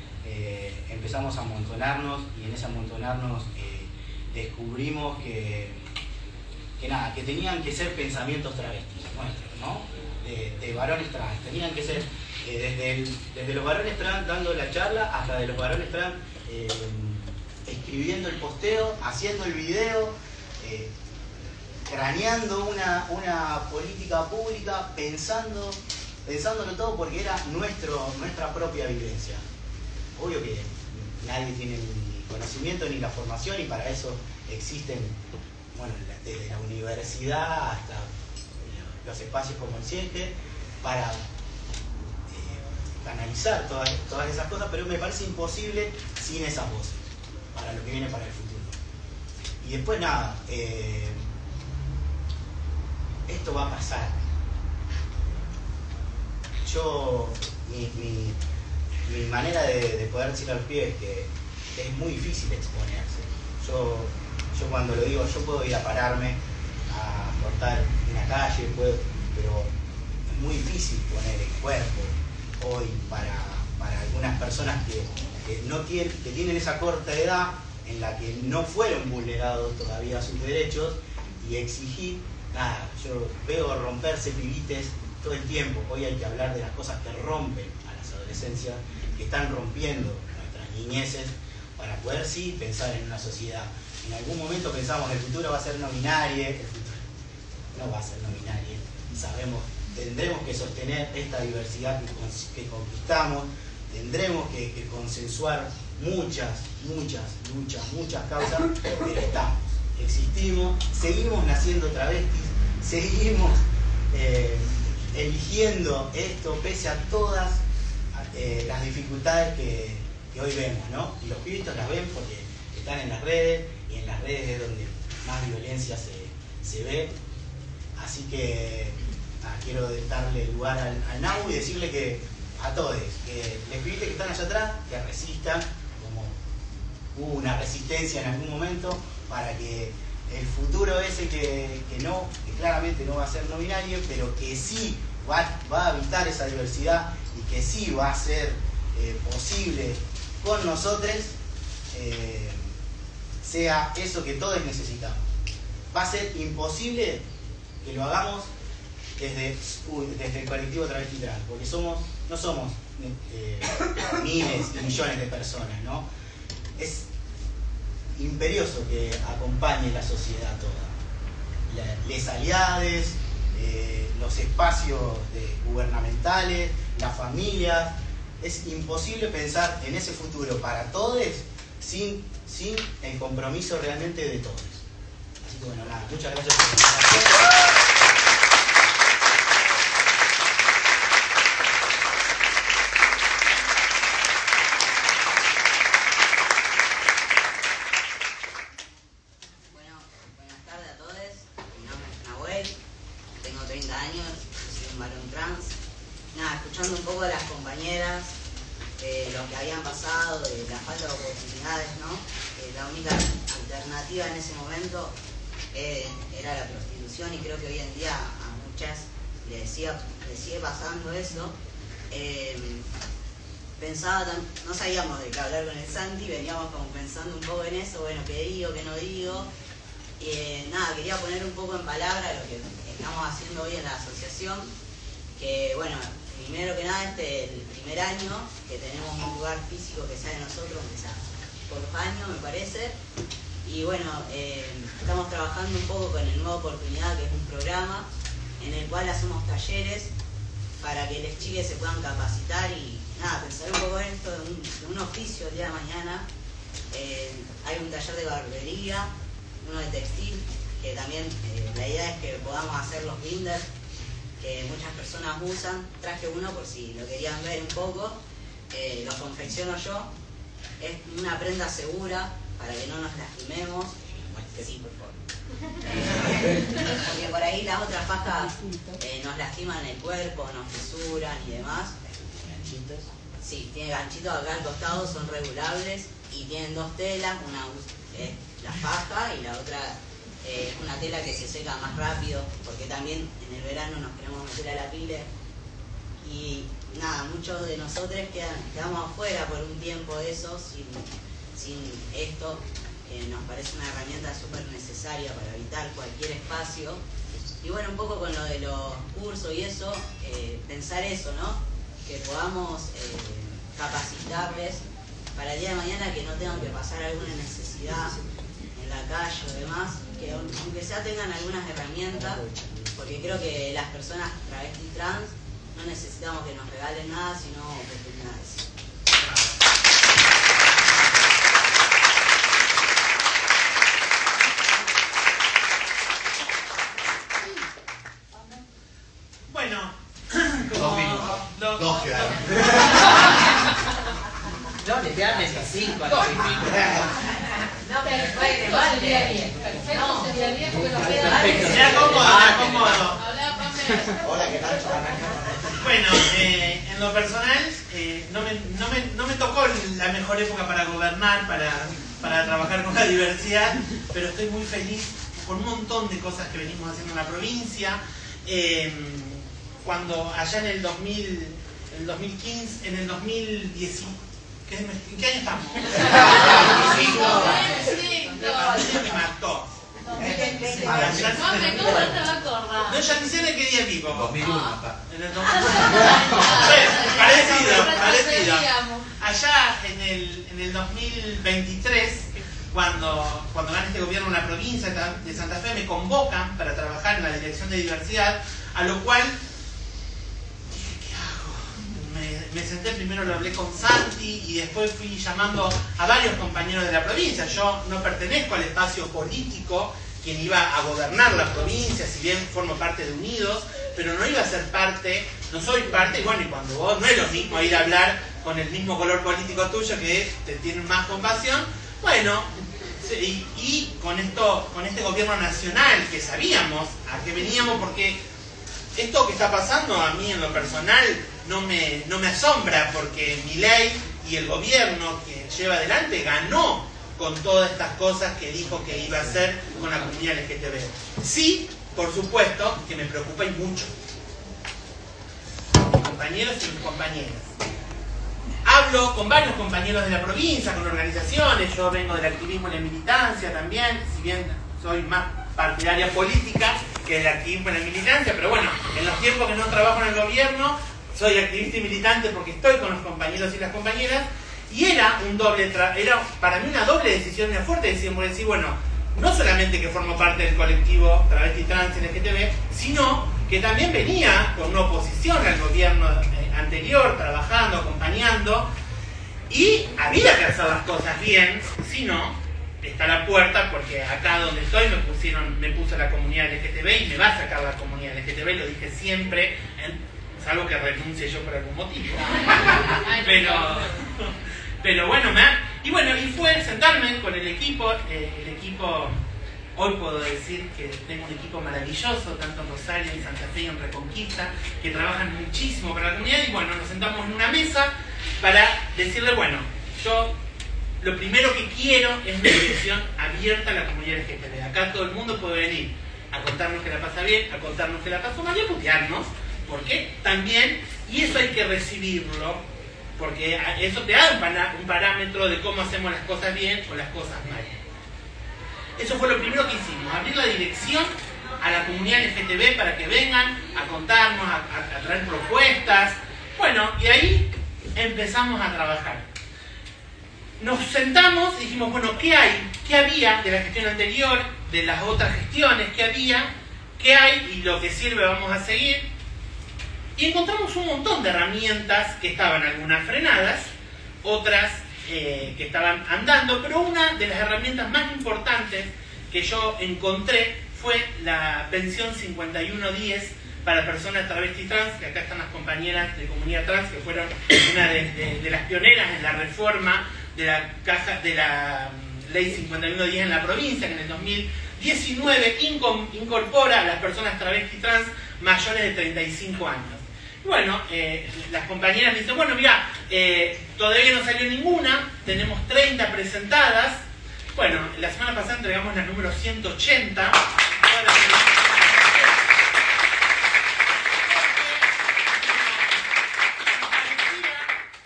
empezamos a amontonarnos, y en ese amontonarnos descubrimos que tenían que ser pensamientos travestis nuestros, ¿no? De varones trans, tenían que ser desde los varones trans dando la charla hasta de los varones trans escribiendo el posteo, haciendo el video, craneando una política pública, pensándolo todo, porque era nuestra propia vivencia. Obvio que nadie tiene ni conocimiento ni la formación, y para eso existen, bueno, desde la universidad hasta los espacios como el CIENTE, para canalizar todas esas cosas, pero me parece imposible sin esas voces, para lo que viene para el futuro. Y después nada, esto va a pasar. Mi manera de poder decirle a los pibes que es muy difícil exponerse. Yo cuando lo digo, yo puedo ir a pararme a cortar una calle, pero es muy difícil poner el cuerpo hoy para algunas personas que tienen esa corta edad en la que no fueron vulnerados todavía sus derechos, y exigir, nada, yo veo romperse pibites todo el tiempo. Hoy hay que hablar de las cosas que rompen a las adolescencias, que están rompiendo nuestras niñeces, para poder sí pensar en una sociedad. En algún momento pensamos el futuro va a ser no binario, el futuro no va a ser no binario, sabemos, tendremos que sostener esta diversidad que conquistamos, tendremos que consensuar muchas luchas, muchas causas, pero estamos, existimos, seguimos naciendo travestis, seguimos eligiendo esto pese a todas las dificultades que hoy vemos, ¿no? Y los pibitos las ven porque están en las redes, y en las redes es donde más violencia se ve. Así que quiero darle lugar al Nau y decirle que a todos, que les pibites que están allá atrás, que resistan, como hubo una resistencia en algún momento, para que el futuro ese que claramente no va a ser no binario, pero que sí va a habitar esa diversidad y que sí va a ser posible con nosotros, sea eso que todos necesitamos. Va a ser imposible que lo hagamos desde el colectivo Travesti Trans, porque no somos miles y millones de personas, ¿no? Es imperioso que acompañe la sociedad toda. Les aliades, los espacios gubernamentales, las familias. Es imposible pensar en ese futuro para todos sin el compromiso realmente de todos. Así que bueno, nada, muchas gracias por la invitación. Escuchando un poco de las compañeras, lo que habían pasado, de la falta de oportunidades, ¿no? La única alternativa en ese momento era la prostitución, y creo que hoy en día a muchas les sigue pasando eso. No sabíamos de qué hablar con el Santi, veníamos como pensando un poco en eso, bueno, qué digo, qué no digo. Nada, quería poner un poco en palabra lo que estamos haciendo hoy en la asociación, que bueno, primero que nada el primer año que tenemos un lugar físico que sea de nosotros, que sea por 2 años me parece, y bueno, estamos trabajando un poco con el Nueva Oportunidad, que es un programa en el cual hacemos talleres para que los chicos se puedan capacitar y nada, pensar un poco en esto de un oficio el día de mañana. Hay un taller de barbería, uno de textil, que también la idea es que podamos hacer los binders que muchas personas usan. Traje uno por si lo querían ver un poco, lo confecciono yo, es una prenda segura para que no nos lastimemos. Sí, por favor. Porque por ahí las otras fajas nos lastiman el cuerpo, nos fisuran y demás. ¿Ganchitos? Sí, tiene ganchitos acá al costado, son regulables y tienen 2 telas, una es la faja y la otra es una tela que se seca más rápido, porque también en el verano nos queremos meter a la pila y nada, muchos de nosotros quedamos afuera por un tiempo de eso, sin esto, que nos parece una herramienta súper necesaria para evitar cualquier espacio. Y bueno, un poco con lo de los cursos y eso, pensar eso, ¿no? Que podamos capacitarles para el día de mañana, que no tengan que pasar alguna necesidad en la calle o demás, que aunque sea tengan algunas herramientas, porque creo que las personas travesti trans no necesitamos que nos regalen nada, sino oportunidades. Bueno, Dos quedaron. No, le quedan 25 a los No, perfecto, sería bien. Perfecto, sería bien porque nos queda... sea cómodo. Habla, Pamela. Hola, ¿qué tal? Bueno, en lo personal, no me tocó la mejor época para gobernar, para trabajar con la diversidad, pero estoy muy feliz con un montón de cosas que venimos haciendo en la provincia. Cuando allá en el 2015, en el 2010, ¿en qué año estamos? Me mató. Mami, ¿cómo te va a acordar? No, ya ni sé de qué día vivo. 2001. En el 2001. Parecido. Allá en el 2023, cuando gana este gobierno en la provincia de Santa Fe, me convocan para trabajar en la Dirección de Diversidad, a lo cual dije, ¿qué hago? Me senté, primero lo hablé con Santi y después fui llamando a varios compañeros de la provincia. Yo no pertenezco al espacio político, quien iba a gobernar la provincia, si bien formo parte de Unidos, pero no iba a ser parte, no soy parte, y bueno, y cuando vos no es lo mismo ir a hablar con el mismo color político tuyo que te tienen más compasión, bueno, y con este gobierno nacional que sabíamos a qué veníamos, porque esto que está pasando a mí en lo personal no me asombra, porque Milei y el gobierno que lleva adelante ganó con todas estas cosas que dijo que iba a hacer con la comunidad LGTB. Sí, por supuesto, que me preocupa y mucho. Mis compañeros y mis compañeras. Hablo con varios compañeros de la provincia, con organizaciones, yo vengo del activismo y la militancia también, si bien soy más partidaria política que del activismo y la militancia, pero bueno, en los tiempos que no trabajo en el gobierno, soy activista y militante porque estoy con los compañeros y las compañeras, y era para mí una doble decisión muy fuerte, decir, bueno, no solamente que formo parte del colectivo travesti trans LGTB, sino que también venía con una oposición al gobierno anterior, trabajando, acompañando, y había que hacer las cosas bien, si no, está la puerta, porque acá donde estoy me puso la comunidad LGTB y me va a sacar la comunidad LGTB, lo dije siempre, salvo que renuncie yo por algún motivo. Pero bueno, y fue sentarme con el equipo, hoy puedo decir que tengo un equipo maravilloso, tanto en Rosario, en Santa Fe y en Reconquista, que trabajan muchísimo para la comunidad, y bueno, nos sentamos en una mesa para decirle, bueno, yo lo primero que quiero es una dirección abierta a la comunidad LGTB. Acá todo el mundo puede venir a contarnos que la pasa bien, a contarnos que la pasa mal y a putearnos, porque también, y eso hay que recibirlo, porque eso te da un parámetro de cómo hacemos las cosas bien o las cosas mal. Eso fue lo primero que hicimos, abrir la dirección a la comunidad LGTB para que vengan a contarnos, a traer propuestas. Bueno, y ahí empezamos a trabajar. Nos sentamos y dijimos, bueno, ¿qué hay? ¿Qué había de la gestión anterior, de las otras gestiones? ¿Qué había? ¿Qué hay? Y lo que sirve vamos a seguir. Y encontramos un montón de herramientas que estaban algunas frenadas, otras que estaban andando, pero una de las herramientas más importantes que yo encontré fue la pensión 5110 para personas travesti trans, que acá están las compañeras de comunidad trans, que fueron una de las pioneras en la reforma de la ley 5110 en la provincia, que en el 2019 incorpora a las personas travesti trans mayores de 35 años. Bueno, las compañeras me dicen, bueno, mira, todavía no salió ninguna, tenemos 30 presentadas. Bueno, la semana pasada entregamos la número 180.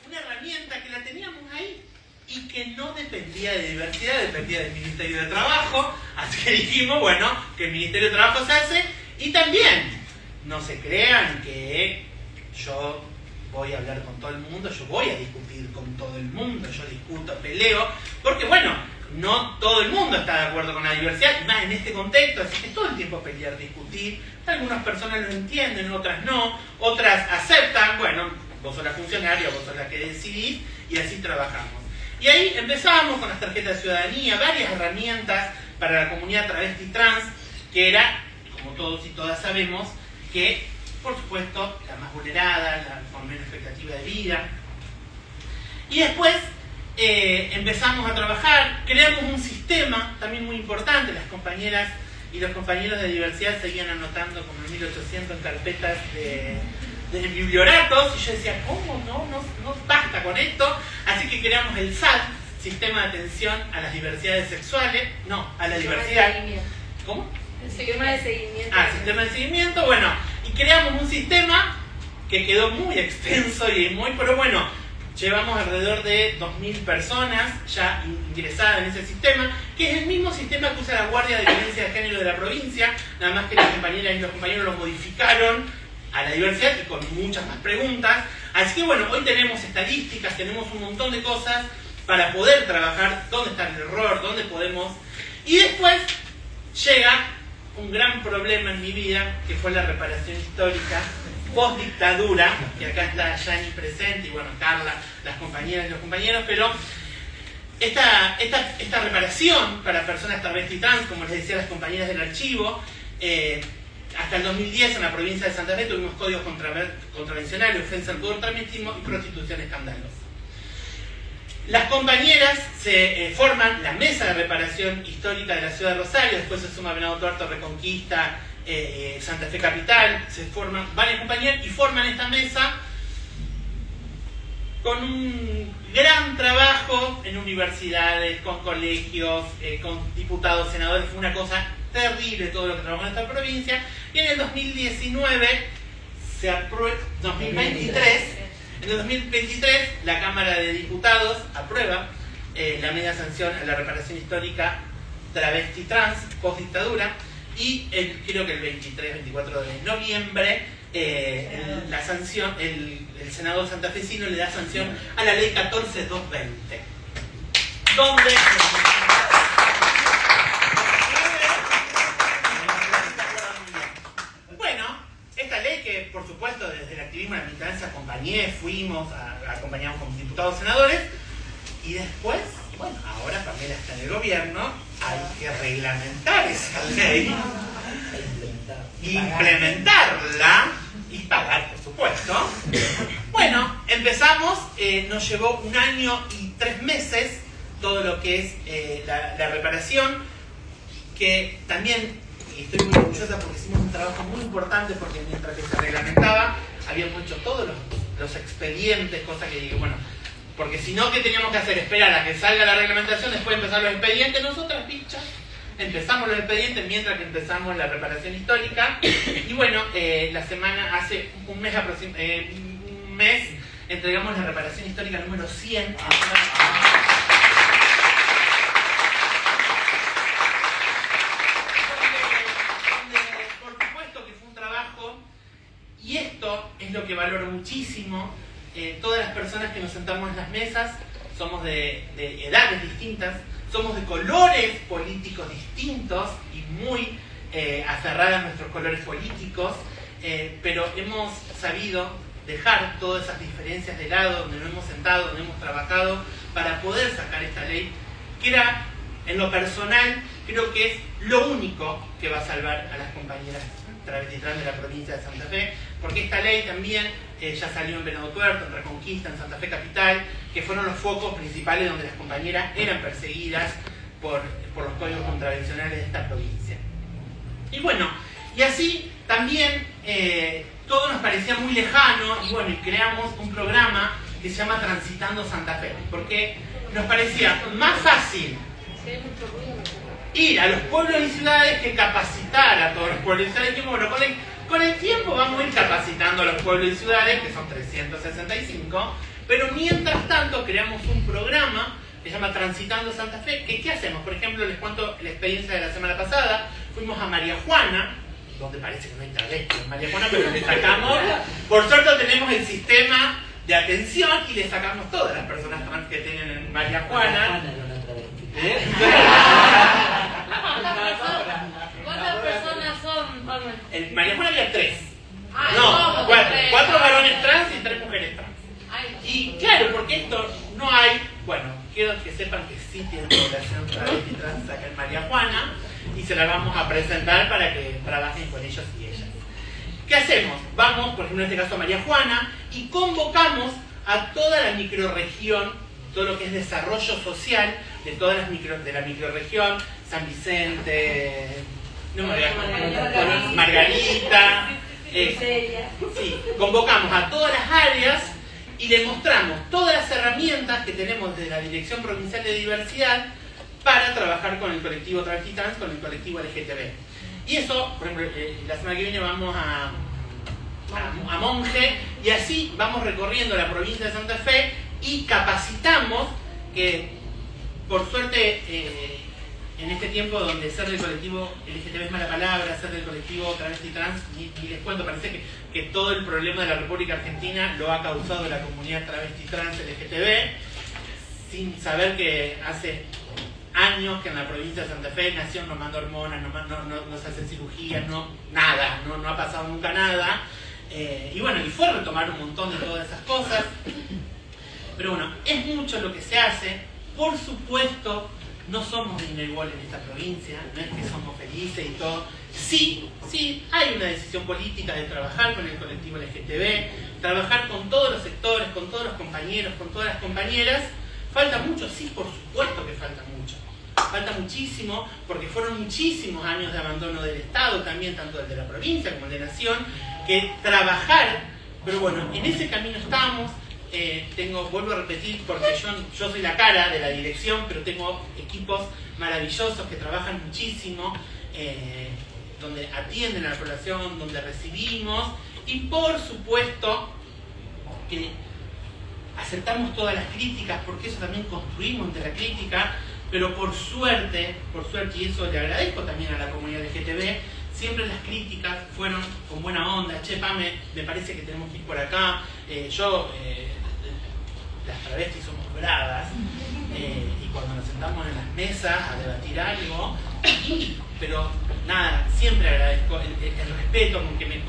Una herramienta que la teníamos ahí y que no dependía de diversidad, dependía del Ministerio de Trabajo. Así que dijimos, bueno, que el Ministerio de Trabajo se hace. Y también, no se crean que yo voy a hablar con todo el mundo, yo voy a discutir con todo el mundo, yo discuto, peleo, porque bueno, no todo el mundo está de acuerdo con la diversidad, y más en este contexto, así que todo el tiempo pelear, discutir, algunas personas lo entienden, otras no, otras aceptan, bueno, vos sos la funcionaria, vos sos la que decidís, y así trabajamos. Y ahí empezamos con las tarjetas de ciudadanía, varias herramientas para la comunidad travesti trans, que era, como todos y todas sabemos, que por supuesto, la más vulnerada, la con menos expectativa de vida. Y después empezamos a trabajar, creamos un sistema también muy importante, las compañeras y los compañeros de diversidad seguían anotando como 1800 carpetas de biblioratos, y yo decía, ¿cómo no basta con esto? Así que creamos el SAT, Sistema de Atención a las Diversidades Sexuales, a la diversidad. ¿Cómo? El sistema de seguimiento. Sistema de seguimiento, bueno, y creamos un sistema que quedó muy extenso y muy, pero bueno, llevamos alrededor de 2.000 personas ya ingresadas en ese sistema, que es el mismo sistema que usa la Guardia de Violencia de Género de la provincia, nada más que las compañeras y los compañeros lo modificaron a la diversidad y con muchas más preguntas. Así que bueno, hoy tenemos estadísticas, tenemos un montón de cosas para poder trabajar dónde está el error, dónde podemos... Y después llega un gran problema en mi vida, que fue la reparación histórica post-dictadura, que acá está Yani presente, y bueno, Carla, las compañeras y los compañeros, pero esta reparación para personas travesti trans, como les decía las compañeras del archivo, hasta el 2010 en la provincia de Santa Fe tuvimos códigos contravencionales, ofensa al pudor, travestismo y prostitución escandalosa. Las compañeras se forman la mesa de reparación histórica de la ciudad de Rosario, después se suma Venado Tuerto, Reconquista, Santa Fe Capital, se forman varias compañeras y forman esta mesa con un gran trabajo en universidades, con colegios, con diputados, senadores. Fue una cosa terrible todo lo que trabajó en esta provincia. Y en el 2019 se aprueba, 2023, en el 2023 la Cámara de Diputados aprueba la media sanción a la reparación histórica travesti trans post dictadura. Y creo que el 24 de noviembre la sanción, el Senado santafesino le da sanción a la ley 14220, donde bueno, esta ley que por supuesto desde el activismo y la militancia acompañamos como diputados senadores, y después, bueno, ahora Pamela está en el gobierno, hay que reglamentar esa ley, implementarla y pagar, por supuesto. Bueno, empezamos, nos llevó 1 año y 3 meses todo lo que es la reparación, que también estoy muy orgullosa porque hicimos un trabajo muy importante, porque mientras que se reglamentaba habíamos hecho todos los expedientes, cosas que digo, bueno, porque si no, ¿qué teníamos que hacer? Esperar a que salga la reglamentación, después empezar los expedientes. Nosotras, bichas, empezamos los expedientes mientras que empezamos la reparación histórica. Y bueno, hace un mes entregamos la reparación histórica número 100. Por supuesto que fue un trabajo, y esto es lo que valoro muchísimo. Todas las personas que nos sentamos en las mesas somos de edades distintas, somos de colores políticos distintos y muy aferradas a nuestros colores políticos, pero hemos sabido dejar todas esas diferencias de lado, donde nos hemos sentado, donde hemos trabajado para poder sacar esta ley, que era, en lo personal, creo que es lo único que va a salvar a las compañeras travesti trans de la provincia de Santa Fe, porque esta ley también ya salió en Venado Tuerto, en Reconquista, en Santa Fe Capital, que fueron los focos principales donde las compañeras eran perseguidas por los códigos contravencionales de esta provincia. Y bueno, y así también todo nos parecía muy lejano, y bueno, y creamos un programa que se llama Transitando Santa Fe, porque nos parecía más fácil ir a los pueblos y ciudades que capacitar a todos los pueblos y ciudades. Y bueno, con el tiempo vamos a ir capacitando a los pueblos y ciudades, que son 365, pero mientras tanto creamos un programa que se llama Transitando Santa Fe, que ¿qué hacemos? Por ejemplo, les cuento la experiencia de la semana pasada. Fuimos a María Juana, donde parece que no hay travesti en María Juana, pero le sacamos, por suerte tenemos el sistema de atención y le sacamos todas las personas trans que tienen en María Juana. ¿Cuántas personas son? En María Juana había 3. Ay, No, 4. 3. 4 varones trans y 3 mujeres trans. Ay, Y claro, porque esto no hay, bueno, quiero que sepan que sí tienen población travesti trans acá en María Juana, y se la vamos a presentar para que trabajen con ellos y ellas. ¿Qué hacemos? Vamos, por ejemplo, en este caso a María Juana, y convocamos a toda la microrregión, todo lo que es desarrollo social de todas las de la microrregión, San Vicente, no me voy a acordar, Margarita, sí, convocamos a todas las áreas y le mostramos todas las herramientas que tenemos desde la Dirección Provincial de Diversidad para trabajar con el colectivo travesti trans, con el colectivo LGTB. Y eso, por ejemplo, la semana que viene vamos a Monje, y así vamos recorriendo la provincia de Santa Fe y capacitamos, que por suerte en este tiempo donde ser del colectivo LGTB es mala palabra, ser del colectivo travesti trans, ni les cuento, parece que todo el problema de la República Argentina lo ha causado la comunidad travesti trans LGTB, sin saber que hace años que en la provincia de Santa Fe nació, no manda hormonas, no se hace cirugías, nada, no ha pasado nunca nada. Y bueno, y fue retomar un montón de todas esas cosas. Pero bueno, es mucho lo que se hace. Por supuesto, no somos de igual en esta provincia, no es que somos felices y todo. Sí, hay una decisión política de trabajar con el colectivo LGTB, trabajar con todos los sectores, con todos los compañeros, con todas las compañeras. Falta mucho, sí, por supuesto que falta mucho. Falta muchísimo, porque fueron muchísimos años de abandono del Estado también, tanto el de la provincia como el de Nación, que trabajar, pero bueno, en ese camino estamos. Vuelvo a repetir, porque yo soy la cara de la dirección, pero tengo equipos maravillosos que trabajan muchísimo, donde atienden a la población, donde recibimos, y por supuesto que aceptamos todas las críticas, porque eso también construimos entre la crítica, pero por suerte, y eso le agradezco también a la comunidad LGTB, siempre las críticas fueron con buena onda. Che, Pame, me parece que tenemos que ir por acá. Las travestis somos bravas, y cuando nos sentamos en las mesas a debatir algo, pero nada, siempre agradezco el respeto con que me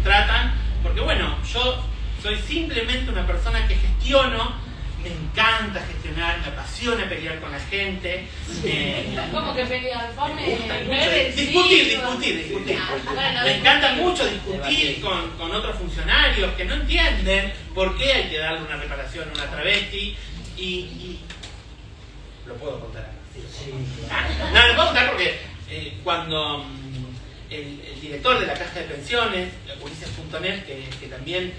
tratan, porque bueno, yo soy simplemente una persona que gestiono. Me encanta gestionar, me apasiona pelear con la gente. ¿Cómo que pelear? Discutir. Me encanta mucho discutir con otros funcionarios que no entienden por qué hay que darle una reparación a una travesti. Y lo puedo contar acá. Sí. No, lo puedo contar porque cuando el director de la Caja de Pensiones, Ulises.net, que también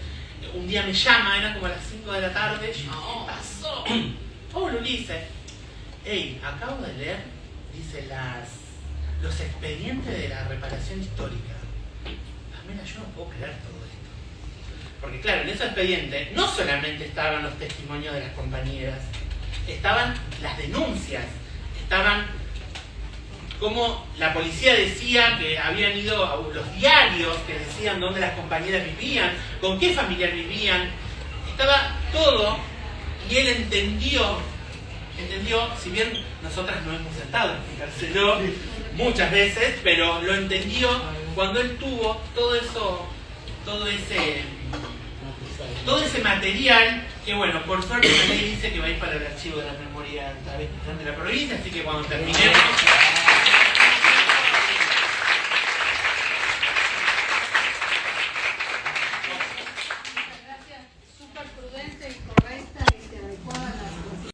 un día me llama, era como a las 5 de la tarde, y yo, ¿qué pasó? Hola Ulises. Hey, acabo de leer, dice, los expedientes de la reparación histórica. Mira, yo no puedo creer todo esto. Porque claro, en esos expedientes no solamente estaban los testimonios de las compañeras, estaban las denuncias, estaban como la policía decía que habían ido a los diarios que decían dónde las compañeras vivían, con qué familiar vivían, estaba todo, y él entendió, si bien nosotras no hemos sentado a explicárselo muchas veces, pero lo entendió cuando él tuvo todo ese material, que bueno, por suerte la ley dice que va a ir para el archivo de la memoria de la provincia, así que cuando terminemos